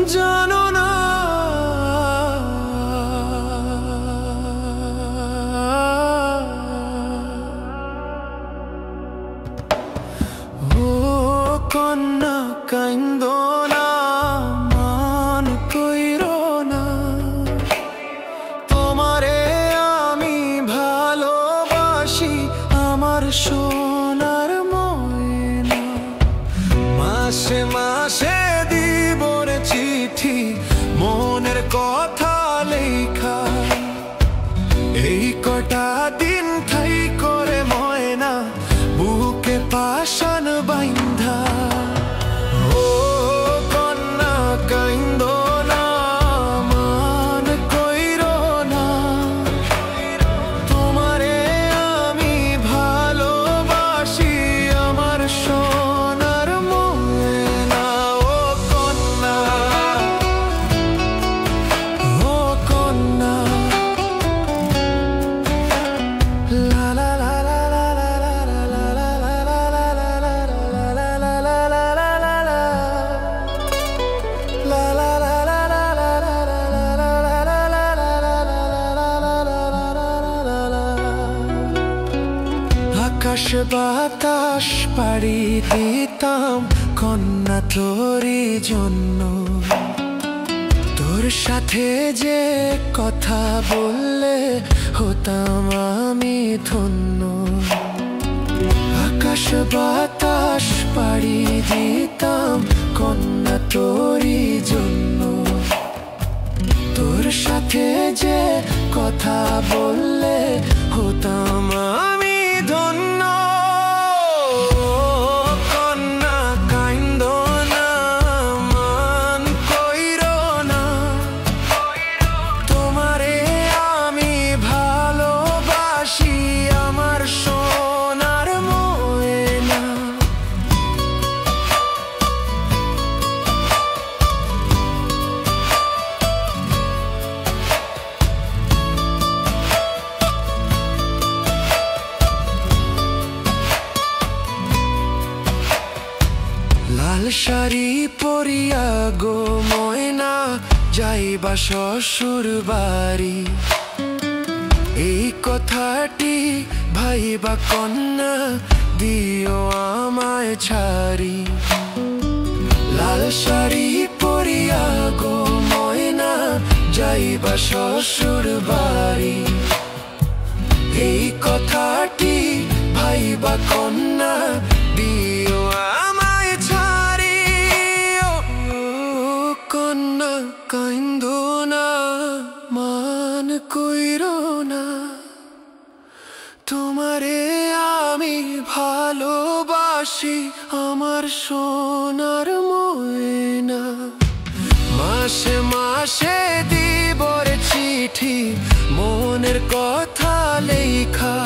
জানো না ও কন্যা কাইন্দো না, মান কইরো না, তোমারে আমি ভালোবাসি আমার সোনার ময়না। মাসে মাসে দিব রে চিঠি মনের কথা লেখা, এই কটা দিন ঠাই করে ময়না বুকে পাশান বাইন্ধা। ও কন্যা কাইন্দো না, মান কইরো না, তোমারে আমি ভালোবাসি আমার সোনার ময়না। ও কন্যা, ও কন্যা, লা লা লা লা লা লা লা লা লা লা লা লা আকাশ বাতাস পাড়ি দিতাম কন্যা তোরই জন্য, তোর সাথে যে কথা বললে হতাম আমি ধন্য। আকাশ বাতাস পাড়ি দিতাম কন্যা তোরই জন্য, তোর সাথে যে কথা বললে হতাম আমি ধন্য। কন্যা কাইন্দো না, মান কইরো না, তোমারে আমি ভালোবাসি আমার সোনার ময়না। লাল শাড়ি পরিয়া গো ময়না যাইবা শ্বশুর বাড়ি, এই কথাটি ভাইবা কন্যা দিও আমায় ছাড়ি। লাল শাড়ি পরিয়া গো ময়না যাইবা শ্বশুর বাড়ি, এই কথাটি ভাইবা কন্যা দিও আমায় ছাড়ি। ও কন্যা কাইন্দো না, মান কইরো না, তোমারে আমি ভালোবাসি আমার সোনার ময়না। মাসে মাসে দিব রে চিঠি মনের কথা লেখা,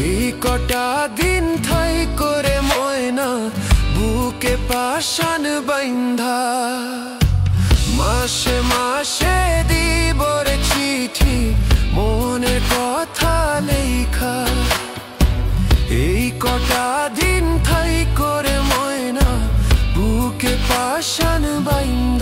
এই কটা দিন ঠাই করে ময়না বুকে পাশান বাইন্ধা। মাসে মাসে দিব রে চিঠি মনের কথা লেখা, এই কটা দিন ঠাই করে ময়না বুকে পাশান বাইন্ধা।